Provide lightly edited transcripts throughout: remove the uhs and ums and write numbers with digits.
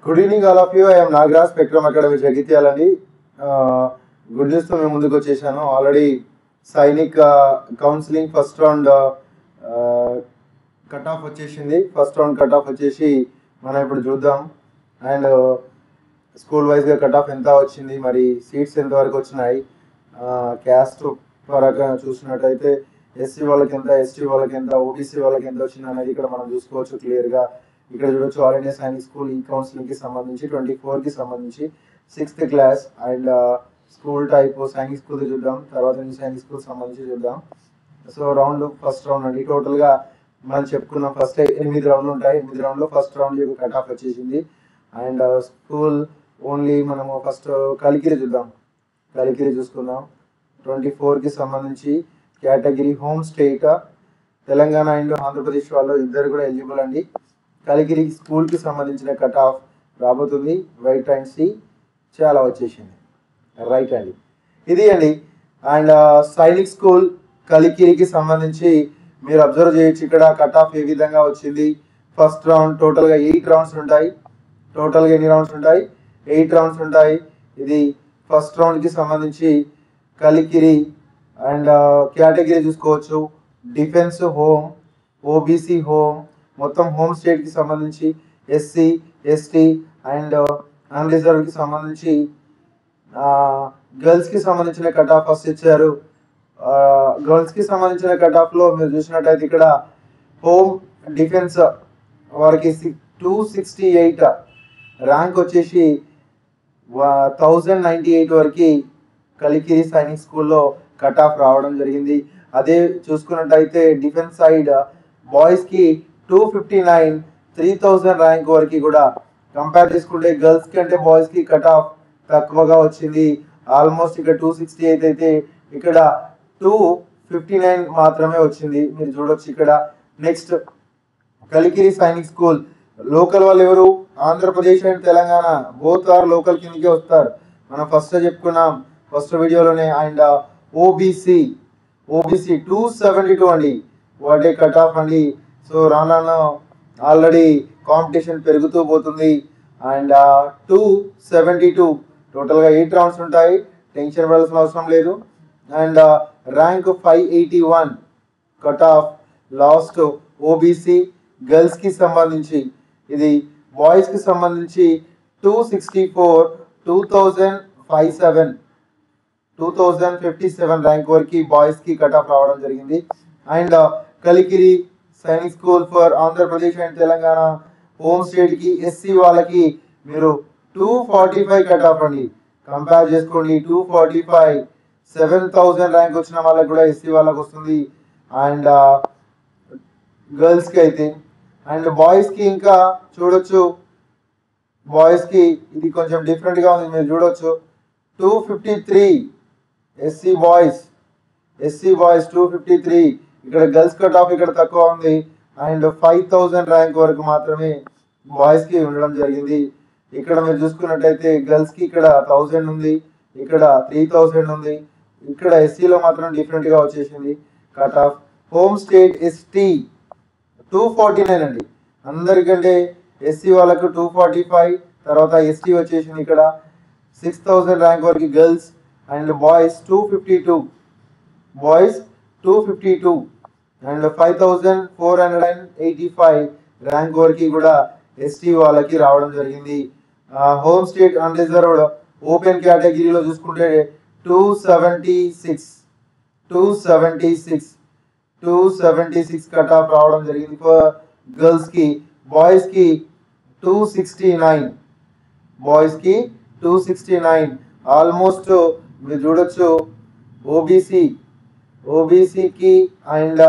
Good evening all of you. I'm Nagaraj, Spectrum Academy జగిత్యాలండి. Good న్యూస్తో మేము ముందుకు వచ్చేసాను. Already Sainik counselling first round cut off వచ్చేసింది. ఫస్ట్ రౌండ్ కట్ ఆఫ్ వచ్చేసి మనం ఇప్పుడు చూద్దాం. అండ్ స్కూల్ వైజ్గా కట్ ఆఫ్ ఎంత వచ్చింది, మరి సీట్స్ ఎంతవరకు వచ్చినాయి, క్యాస్ట్ పరంగా చూసినట్టయితే ఎస్సీ వాళ్ళకి ఎంత, ఎస్టీ వాళ్ళకి ఎంత, ఓబీసీ వాళ్ళకి ఎంత వచ్చింది అనేది ఇక్కడ మనం చూసుకోవచ్చు క్లియర్గా. ఇక్కడ చూడొచ్చు ఆల్ ఇండియా సైనిక్ స్కూల్ ఈ కౌన్సిలింగ్కి సంబంధించి 24కి సంబంధించి 6th class and school type Sainik school చూద్దాం. తర్వాత సైనిక్ స్కూల్ సంబంధించి చూద్దాం. సో ఫస్ట్ రౌండ్ అండి. టోటల్గా మనం చెప్పుకున్నాం ఫస్ట్ 8 రౌండ్లు ఉంటాయి. 8 రౌండ్లో ఫస్ట్ రౌండ్ కట్ ఆఫ్ వచ్చేసింది. అండ్ స్కూల్ ఓన్లీ మనము ఫస్ట్ కలికిరి చూద్దాం. కలికిరి చూసుకుందాం. 24కి సంబంధించి category home state Telangana and Andhra Pradesh వాళ్ళు ఇద్దరు కూడా ఎలిజిబుల్ అండి. కలిగిరి స్కూల్కి సంబంధించిన కట్ ఆఫ్ రాబోతుంది. రైట్ అండ్ సి చాలా వచ్చేసింది. రైట్ అండి, ఇది అండి. అండ్ సైనిక్ స్కూల్ కలికిరికి సంబంధించి మీరు అబ్జర్వ్ చేయొచ్చు ఇక్కడ కట్ ఆఫ్ ఏ విధంగా వచ్చింది. ఫస్ట్ రౌండ్ టోటల్గా 8 రౌండ్స్ ఉంటాయి. టోటల్గా ఎన్ని రౌండ్స్ ఉంటాయి? 8 రౌండ్స్ ఉంటాయి. ఇది ఫస్ట్ రౌండ్కి సంబంధించి కలికిరి అండ్ కేటగిరీ చూసుకోవచ్చు. డిఫెన్స్ హోమ్, ఓబీసీ హోమ్, మొత్తం హోమ్ స్టేట్కి సంబంధించి ఎస్సీ, ఎస్టీ అండ్ అన్రిజర్వ్కి సంబంధించి గర్ల్స్కి సంబంధించిన కట్ ఆఫ్ ఫస్ట్ ఇచ్చారు. గర్ల్స్కి సంబంధించిన కట్ ఆఫ్లో మీరు చూసినట్టయితే ఇక్కడ హోమ్ డిఫెన్స్ వారికి 268 ర్యాంక్ వచ్చేసి 1098 వరకు కలికిరి సైనిక్ స్కూల్లో కట్ ఆఫ్ రావడం జరిగింది. అదే చూసుకున్నట్టయితే డిఫెన్స్ సైడ్ బాయ్స్కి 259 3000 ర్యాంక్ వరకు కూడా కంపేర్ చేసుకుంటే గర్ల్స్ కంటే బాయ్స్కి కట్ ఆఫ్ తక్కువగా వచ్చింది. ఆల్మోస్ట్ ఇక్కడ 268 అయితే ఇక్కడ 259 మాత్రమే వచ్చింది. మీరు చూడొచ్చు ఇక్కడ. Next Kalikiri Sainik school local వాళ్ళు ఎవరు? Andhra Pradesh and Telangana both are local కిందకే వస్తారు. మనం ఫస్ట్ చెప్పుకున్నాం ఫస్ట్ వీడియోలోనే. అండ్ ఓబీసీ 272 అండి వాటే కట్ ఆఫ్ అండి. సో రాను ఆల్రెడీ కాంపిటీషన్ పెరుగుతూ పోతుంది. అండ్ 272 టోటల్గా 8 రౌండ్స్ ఉంటాయి. టెన్షన్ పడాల్సిన అవసరం లేదు. And rank 581 cut off last OBC. గర్ల్స్కి సంబంధించి ఇది, బాయ్స్కి సంబంధించి 264 2057 ర్యాంక్ వరకు బాయ్స్కి కట్ ఆఫ్ రావడం జరిగింది. And Kalikiri Sainik school for Andhra Pradesh and Telangana home స్టేట్కి ఎస్సీ వాళ్ళకి మీరు 245 కట్ ఆఫ్ అండి. కంపేర్ చేసుకోండి. 245 7000 ర్యాంక్ వచ్చిన వాళ్ళకి కూడా ఎస్సీ వాళ్ళకి వస్తుంది. అండ్ గర్ల్స్కి అయితే. అండ్ బాయ్స్కి ఇంకా చూడొచ్చు, బాయ్స్కి ఇది కొంచెం డిఫరెంట్గా ఉంది. మీరు చూడొచ్చు 253 ఎస్సీ బాయ్స్ 253. ఇక్కడ గర్ల్స్ కట్ ఆఫ్ ఇక్కడ తక్కువ ఉంది. అండ్ 5000 ర్యాంక్ వరకు మాత్రమే బాయ్స్కి ఉండడం జరిగింది. ఇక్కడ మీరు చూసుకున్నట్టయితే గర్ల్స్కి ఇక్కడ 1000 ఉంది, ఇక్కడ 3000 ఉంది. ఇక్కడ ఎస్సీలో మాత్రం డిఫరెంట్గా వచ్చేసింది cut off. Home state ST 249 అండి. అందరికంటే ఎస్సీ వాళ్ళకు 245, తర్వాత ఎస్టీ వచ్చేసింది ఇక్కడ 6000 ర్యాంక్ వరకు girls. And boys 252 and 5485 rank వరకు కూడా ఎస్టీ వాళ్ళకి రావడం జరిగింది. హోమ్ స్టేట్ అన్రిజర్వ్డ్ ఓపెన్ కేటగిరీలో చూసుకుంటే 276 కట్ ఆఫ్ రావడం జరిగింది ఫర్ గర్ల్స్కి. బాయ్స్కి 269 ఆల్మోస్ట్ మీరు చూడొచ్చు. ఓబీసీకి అండ్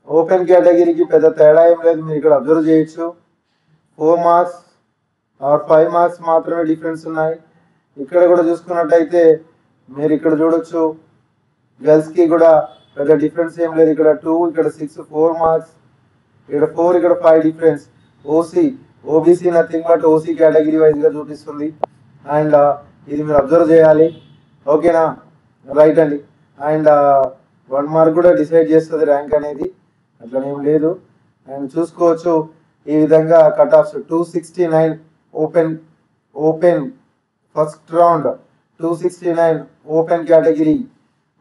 ఓపెన్ కేటగిరీకి పెద్ద తేడా ఏం లేదు. మీరు ఇక్కడ అబ్జర్వ్ చేయొచ్చు. 4 మార్క్స్ ఆర్ 5 మార్క్స్ మాత్రమే డిఫరెన్స్ ఉన్నాయి. ఇక్కడ కూడా చూసుకున్నట్టయితే మీరు ఇక్కడ చూడొచ్చు గర్ల్స్కి కూడా పెద్ద డిఫరెన్స్ ఏం లేదు. ఇక్కడ 2, ఇక్కడ 6, 4 మార్క్స్, ఇక్కడ 4, ఇక్కడ 5 difference. OBC nothing but OC category వైజ్గా చూపిస్తుంది. అండ్ ఇది మీరు అబ్జర్వ్ చేయాలి. ఓకేనా? రైట్ అండి. అండ్ 1 మార్క్ కూడా డిసైడ్ చేస్తుంది ర్యాంక్ అనేది, అట్లనేం లేదు. అండ్ చూసుకోవచ్చు ఈ విధంగా cut offs 269 open open first round 269 open category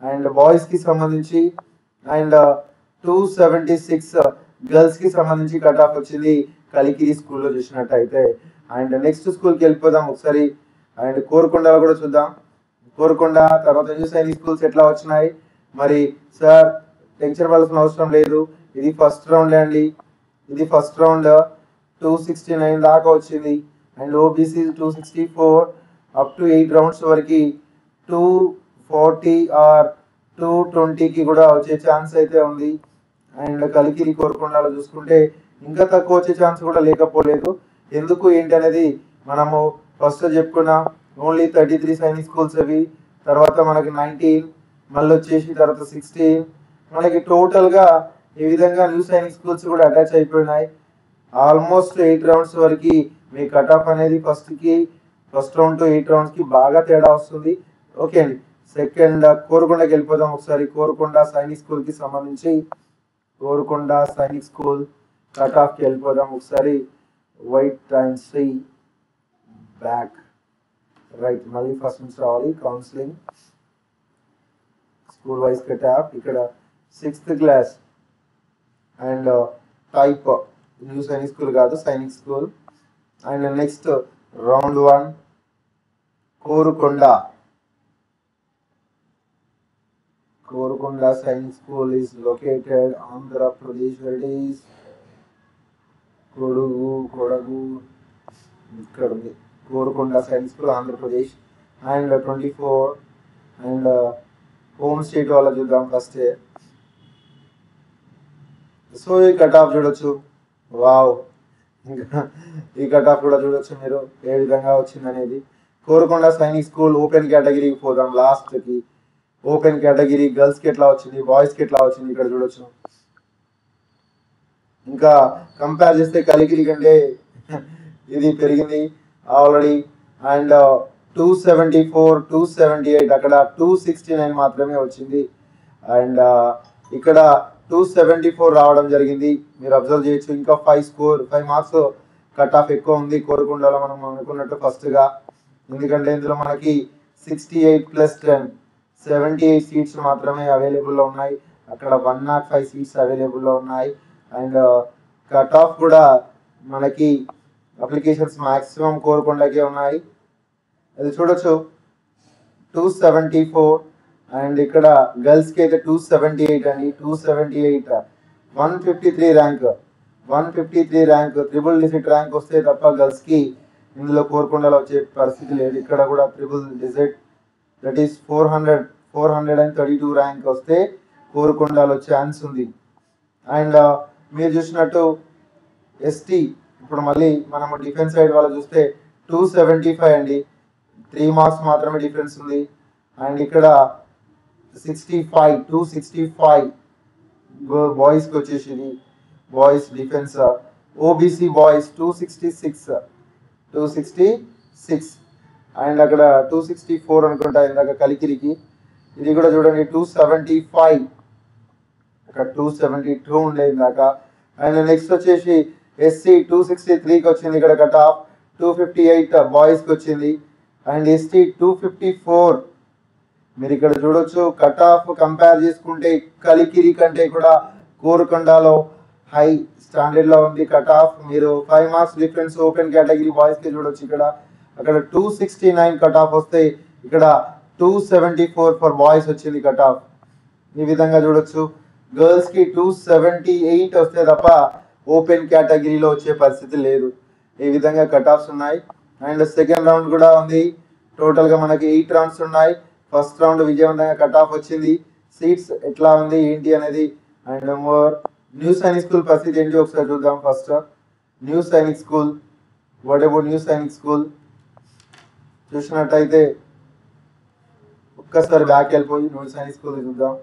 and boys కి సంబంధించి అండ్ 276 గర్ల్స్ కి సంబంధించి కట్ ఆఫ్ వచ్చింది కలికిరి స్కూల్లో చూసినట్టయితే. అండ్ నెక్స్ట్ స్కూల్కి వెళ్ళిపోదాం ఒకసారి. అండ్ కోరుకొండలో కూడా చూద్దాం. కోరుకొండ తర్వాత న్యూ సైనిక్ స్కూల్స్ ఎట్లా వచ్చినాయి మరి సార్ టెన్షన్ పడాల్సిన అవసరం లేదు. ఇది ఫస్ట్ రౌండ్ అండి. ఇది ఫస్ట్ రౌండ్ 269 దాకా వచ్చింది. And OBC 264 up to 8 rounds వరకు 240 ఆర్ 220కి కూడా వచ్చే ఛాన్స్ అయితే ఉంది. అండ్ కలికిరి కోరుకొండలో చూసుకుంటే ఇంకా తక్కువ వచ్చే ఛాన్స్ కూడా లేకపోలేదు. ఎందుకు ఏంటి అనేది మనము ఫస్ట్ చెప్పుకున్నాం. ఓన్లీ 33 సైనిక్ స్కూల్స్ అవి, తర్వాత మనకి 19, మళ్ళీ వచ్చేసి తర్వాత 16, మనకి టోటల్గా ఈ విధంగా న్యూ సైనిక్ స్కూల్స్ కూడా అటాచ్ అయిపోయినాయి. ఆల్మోస్ట్ 8 రౌండ్స్ వరకు మీ కట్ ఆఫ్ అనేది ఫస్ట్ రౌండ్ టు 8 రౌండ్స్కి బాగా తేడా వస్తుంది. ఓకే అండి. సెకండ్ కోరుకొండకి వెళ్ళిపోదాం ఒకసారి. కోరుకొండ సైనిక్ స్కూల్కి సంబంధించి కోరుకొండ సైనిక్ స్కూల్ కట్ ఆఫ్కి వెళ్ళిపోదాం ఒకసారి. Wait and see back right మళ్ళీ ఫస్ట్ నుంచి రావాలి. Counselling school wise cut off ఇక్కడ 6th class and type new Sainik school కాదు Sainik school. And next round 1 Korukonda. Korukonda Sainik school is located Andhra Pradesh. Where it is Kodagu ఇక్కడ ఉంది. Korukonda Sainik school Andhra Pradesh. And 24 and home state వాళ్ళ చూద్దాం first. So ఈ cut of చూడొచ్చు. Wow, ఇంకా ఈ కట్ ఆఫ్ కూడా చూడొచ్చు మీరు ఏ విధంగా వచ్చింది అనేది. కోరుకొండ సైనిక్ స్కూల్ ఓపెన్ కేటగిరీకి పోదాం లాస్ట్కి. ఓపెన్ కేటగిరీ గర్ల్స్కి ఎట్లా వచ్చింది, బాయ్స్కి ఎట్లా వచ్చింది ఇక్కడ చూడొచ్చు. ఇంకా కంపేర్ చేస్తే కలికిరి కంటే ఇది పెరిగింది ఆల్రెడీ. అండ్ 274, 278 అక్కడ 269 మాత్రమే వచ్చింది. అండ్ ఇక్కడ 274 రావడం జరిగింది. మీరు అబ్జర్వ్ చేయొచ్చు. ఇంకా 5 మార్క్స్ కట్ ఆఫ్ ఎక్కువ ఉంది కోరుకొండలో మనం అనుకున్నట్టు ఫస్ట్గా. ఎందుకంటే ఇందులో మనకి 68 + 10 78 సీట్స్ మాత్రమే అవైలబుల్లో ఉన్నాయి. అక్కడ 105 సీట్స్ అవైలబుల్లో ఉన్నాయి. అండ్ కట్ ఆఫ్ కూడా మనకి అప్లికేషన్స్ మ్యాక్సిమం కోరుకొండకే ఉన్నాయి. అది చూడొచ్చు 274. అండ్ ఇక్కడ గర్ల్స్కి అయితే 278 అండి. 278 153 rank 153 rank triple digit rank వస్తే తప్ప గర్ల్స్కి ఇందులో కోరుకొండలో వచ్చే పరిస్థితి లేదు. ఇక్కడ కూడా triple digit that is 432 rank వస్తే కోరుకొండలో ఛాన్స్ ఉంది. అండ్ మీరు చూసినట్టు ఎస్టీ ఇప్పుడు మళ్ళీ మనము డిఫెన్స్ సైడ్ వాళ్ళు చూస్తే 275 అండి. 3 మార్క్స్ మాత్రమే డిఫరెన్స్ ఉంది. అండ్ ఇక్కడ 265 బాయ్స్కి వచ్చేసింది. Boys defence OBC boys 266 and అక్కడ 264 అనుకుంటా ఇందాక కలికిరికి. ఇది కూడా చూడండి 275, అక్కడ 272 ఉండే ఇందాక. అండ్ నెక్స్ట్ వచ్చేసి ఎస్సీ 263కి వచ్చింది. ఇక్కడ కట్ ఆఫ్ 258 బాయ్స్కి వచ్చింది. And ST 254. మీరు ఇక్కడ చూడొచ్చు కట్ ఆఫ్ కంపేర్ చేసుకుంటే కలికిరి కంటే కూడా కోరుకొండలో హై స్టాండర్డ్లో ఉంది కట్ ఆఫ్. మీరు 5 మార్క్స్ డిఫరెన్స్ ఓపెన్ కేటగిరీ బాయ్స్కి చూడొచ్చు. ఇక్కడ అక్కడ 269 కట్ ఆఫ్ వస్తే ఇక్కడ 274 ఫర్ బాయ్స్ వచ్చింది కట్ ఆఫ్. ఈ విధంగా చూడొచ్చు. గర్ల్స్కి 278 వస్తే తప్ప ఓపెన్ కేటగిరీలో వచ్చే పరిస్థితి లేదు. ఈ విధంగా కట్ ఆఫ్స్ ఉన్నాయి. అండ్ సెకండ్ రౌండ్ కూడా ఉంది. టోటల్గా మనకి 8 రౌండ్స్ ఉన్నాయి. ఫస్ట్ రౌండ్ విజయవంతంగా కట్ ఆఫ్ వచ్చింది. సీట్స్ ఎట్లా ఉంది ఏంటి అనేది. And more new Sainik school పరిస్థితి ఏంటి ఒకసారి చూద్దాం. First new Sainik school. What about new Sainik school చూసినట్టయితే ఒక్కసారి బ్యాక్ వెళ్ళిపోయి న్యూ సైనిక్ స్కూల్ చూద్దాం.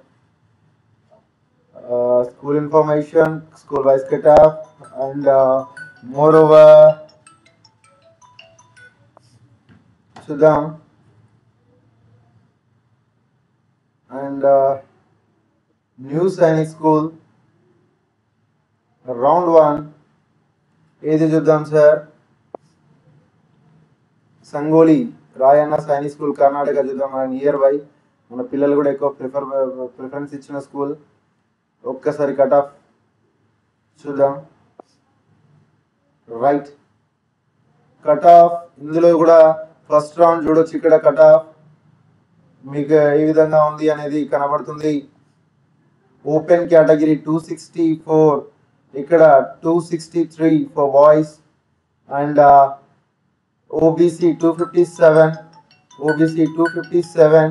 School information, school wise cut off and more over చూద్దాం. And new Sainik school round 1 ఏది చూద్దాం సార్? సంగోలి రాయన్న సైనిక్ స్కూల్ కర్ణాటక చూద్దాం. మన నియర్ బై, మన పిల్లలు కూడా ఎక్కువ ప్రిఫరెన్స్ ఇచ్చిన స్కూల్. ఒక్కసారి కట్ ఆఫ్ చూద్దాం. రైట్, కట్ ఆఫ్ ఇందులో కూడా ఫస్ట్ రౌండ్ చూడొచ్చు. ఇక్కడ కట్ ఆఫ్ మీకు ఏ విధంగా ఉంది అనేది కనబడుతుంది. ఓపెన్ కేటగిరీ 264, ఇక్కడ 263 for boys, and OBC 257, OBC 257,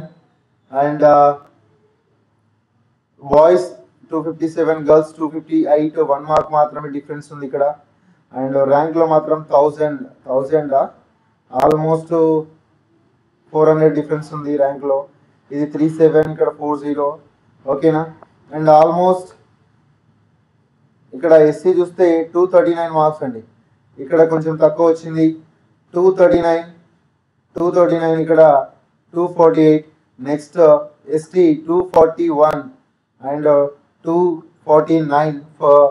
and boys 257, girls 258. 1 mark మాత్రమే డిఫరెన్స్ ఉంది ఇక్కడ. అండ్ ర్యాంక్ లో మాత్రం 1000 ఆల్మోస్ట్ 400 డిఫరెన్స్ ఉంది ర్యాంక్ లో. ఇది 37, ఇక్కడ 40. ఓకేనా? అండ్ ఆల్మోస్ట్ ఇక్కడ ఎస్సీ చూస్తే 239 మార్క్స్ అండి. ఇక్కడ కొంచెం తక్కువ వచ్చింది, 239. ఇక్కడ 248. Next ST 241 and 249 for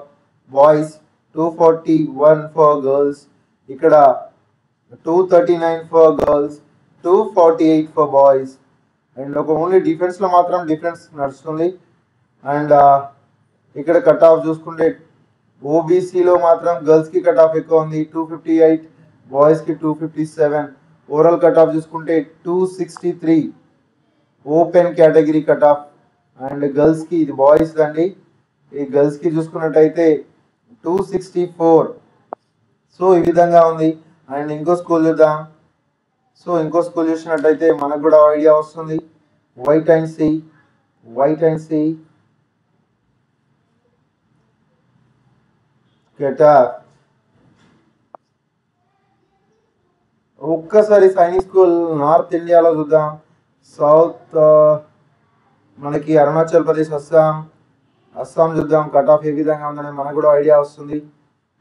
boys, 241 for girls. ఇక్కడ 239 for girls, 248 for boys. And ఒక ఓన్లీ డిఫెన్స్ లో మాత్రం డిఫరెన్స్ నడుస్తుంది. అండ్ ఇక్కడ కట్ ఆఫ్ చూసుకుంటే ఓబీసీలో మాత్రం గర్ల్స్ కి కట్ ఆఫ్ ఎక్కువ ఉంది, 258, బాయ్స్ కి 257. ఓవరాల్ కట్ ఆఫ్ చూసుకుంటే 263 open category cut off. And girls కి, ఇది బాయ్స్ అండి, ఈ గర్ల్స్ కి చూసుకున్నట్టయితే 264. సో ఈ విధంగా ఉంది. అండ్ ఇంకో స్కూల్ చూద్దాం. సో ఇంకో స్కూల్ చూసినట్టయితే మనకు కూడా ఐడియా వస్తుంది. వైట్ అండ్ సి ఒక్కసారి సైనిక్ స్కూల్ నార్త్ ఇండియాలో చూద్దాం. సౌత్ మనకి అరుణాచల్ ప్రదేశ్, అస్సాం చూద్దాం. కట్ ఆఫ్ ఏ విధంగా ఉందని మనకు కూడా ఐడియా వస్తుంది.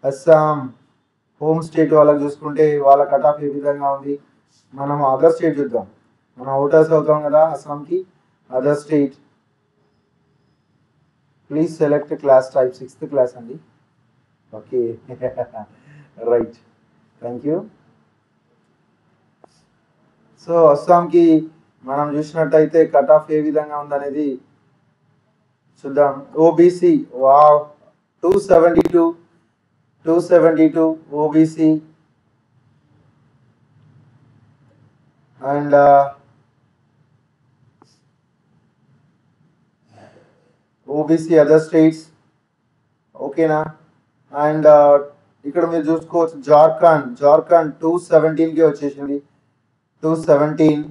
అస్సాం హోమ్ స్టేట్ వాళ్ళకి చూసుకుంటే వాళ్ళ కట్ ఆఫ్ ఏ విధంగా ఉంది. మనం అదర్ స్టేట్ చూద్దాం. మనం అవుటర్స్ అవుతాం కదా అస్సాంకి. Other state, please select class type. 6th class అండి. Okay right, thank you. So అస్సాంకి మనం చూసినట్టయితే కట్ ఆఫ్ ఏ విధంగా ఉందనేది చూద్దాం. OBC wow 272 OBC. And OBC other states. ఓకేనా? అండ్ ఇక్కడ మీరు చూసుకోవచ్చు జార్ఖండ్ 217కి వచ్చేసింది. 217,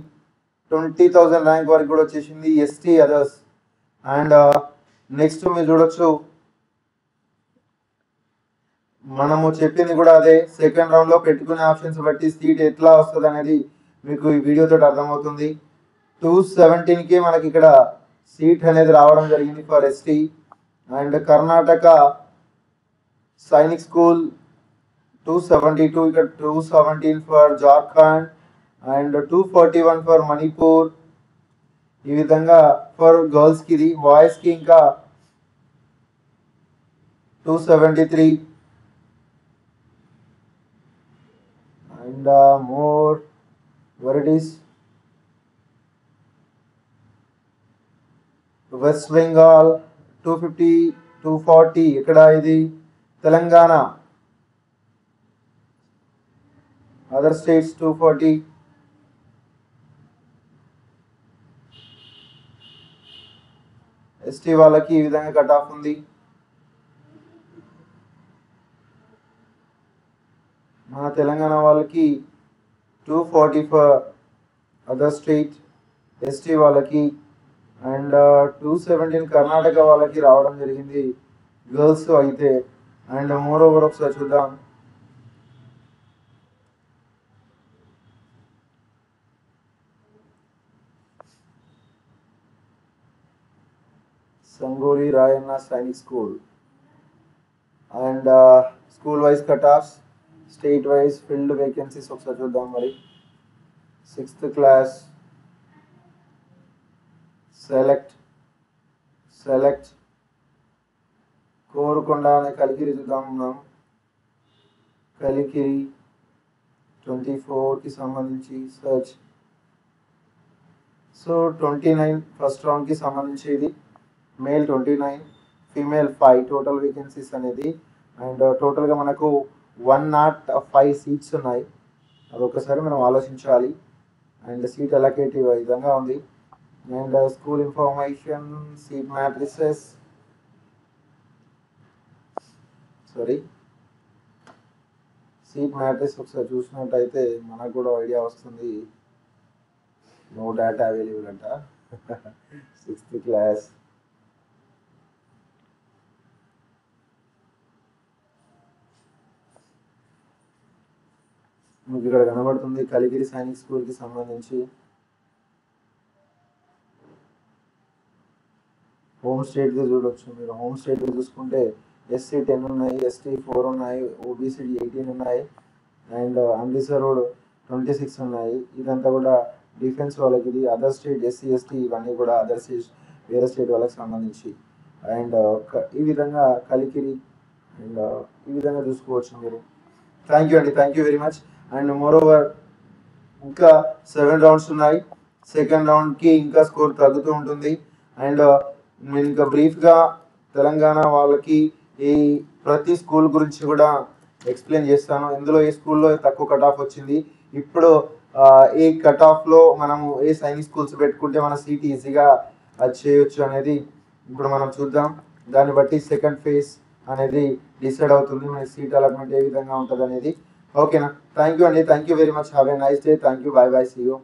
20,000 ర్యాంక్ వరకు కూడా వచ్చేసింది. ST others. అండ్ నెక్స్ట్ మీరు చూడొచ్చు, మనము చెప్పింది కూడా అదే. సెకండ్ రౌండ్ లో పెట్టుకునే ఆప్షన్స్ బట్టి సీట్ ఎట్లా వస్తుంది అనేది మీకు ఈ వీడియోతో అర్థమవుతుంది. 217కి మనకి ఇక్కడ సీట్ అనేది రావడం జరిగింది for ST. And Karnataka Sainik school 272, ఇక్కడ 217 for Jharkhand, and 241 for Manipur. ఈ విధంగా ఫర్ గర్ల్స్ కి ఇది. బాయ్స్ కి ఇంకా 273. And more varieties. West Bengal 250, 240. ఇక్కడ ఇది తెలంగాణ. Other states 240. ఎస్టీ వాళ్ళకి ఈ విధంగా కట్ ఆఫ్ ఉంది. మన తెలంగాణ వాళ్ళకి 240 ఫర్ అదర్ స్టేట్ ఎస్టీ వాళ్ళకి. అండ్ 217 కర్ణాటక వాళ్ళకి రావడం జరిగింది గర్ల్స్ అయితే. అండ్ మోర్ ఓవర్ ఒకసారి చూద్దాం. Sangolli Rayanna Sainik school. And school wise cut offs, state wise filled vacancies ఒకసారి చూద్దాం. మరి 6th క్లాస్ సెలెక్ట్ కోరుకొండ అనే కలిగిరి చూద్దాం మనం. కలికిరి 24కి సంబంధించి సర్చ్. సో 29 ఫస్ట్ రౌండ్కి సంబంధించి ఇది మేల్ 29, ఫీమేల్ 5 టోటల్ వేకెన్సీస్ అనేది. అండ్ టోటల్గా మనకు 105 సీట్స్ ఉన్నాయి. అదొకసారి మనం ఆలోచించాలి. అండ్ సీట్ అలొకేటివ్ ఈ విధంగా ఉంది. And school information, seat matrices, seat matrix ఒకసారి చూసినట్టయితే మనకు కూడా ఐడియా వస్తుంది. నో డేటా అవైలబుల్ అంట. 6th class. మీకు ఇక్కడ కనబడుతుంది కలిగిరి సైనిక్ స్కూల్కి సంబంధించి. హోమ్ స్టేట్ది చూడొచ్చు మీరు. హోమ్ స్టేట్ చూసుకుంటే SC 10 ఉన్నాయి, ST 4 ఉన్నాయి, OBC 18 ఉన్నాయి, అండ్ అన్రిజర్వ్డ్ 26 ఉన్నాయి. ఇదంతా కూడా డిఫెన్స్ వాళ్ళకి. ఇది అదర్ స్టేట్ SC ST ఇవన్నీ కూడా అదర్ స్టేట్ వేరే స్టేట్ వాళ్ళకి సంబంధించి. అండ్ ఈ విధంగా కలికిరి అండ్ ఈ విధంగా చూసుకోవచ్చు మీరు. థ్యాంక్ యూ అండి, thank you very much. And moreover ఇంకా 7 రౌండ్స్ ఉన్నాయి. సెకండ్ రౌండ్కి ఇంకా స్కోర్ తగ్గుతూ ఉంటుంది. అండ్ నేను ఇంకా బ్రీఫ్గా తెలంగాణ వాళ్ళకి ఈ ప్రతి స్కూల్ గురించి కూడా ఎక్స్ప్లెయిన్ చేస్తాను. ఇందులో ఏ స్కూల్లో తక్కువ కట్ ఆఫ్ వచ్చింది, ఇప్పుడు ఏ కట్ ఆఫ్లో మనము ఏ సైనిక్ స్కూల్స్ పెట్టుకుంటే మన సీట్ ఈజీగా అది చేయొచ్చు అనేది ఇప్పుడు మనం చూద్దాం. దాన్ని బట్టి సెకండ్ ఫేజ్ అనేది డిసైడ్ అవుతుంది, మన సీట్ అలాట్మెంట్ ఏ విధంగా ఉంటుంది అనేది. ఓకేనా? థ్యాంక్ యూ అండి, thank you very much. Have a nice day. Thank you. Bye bye. See you.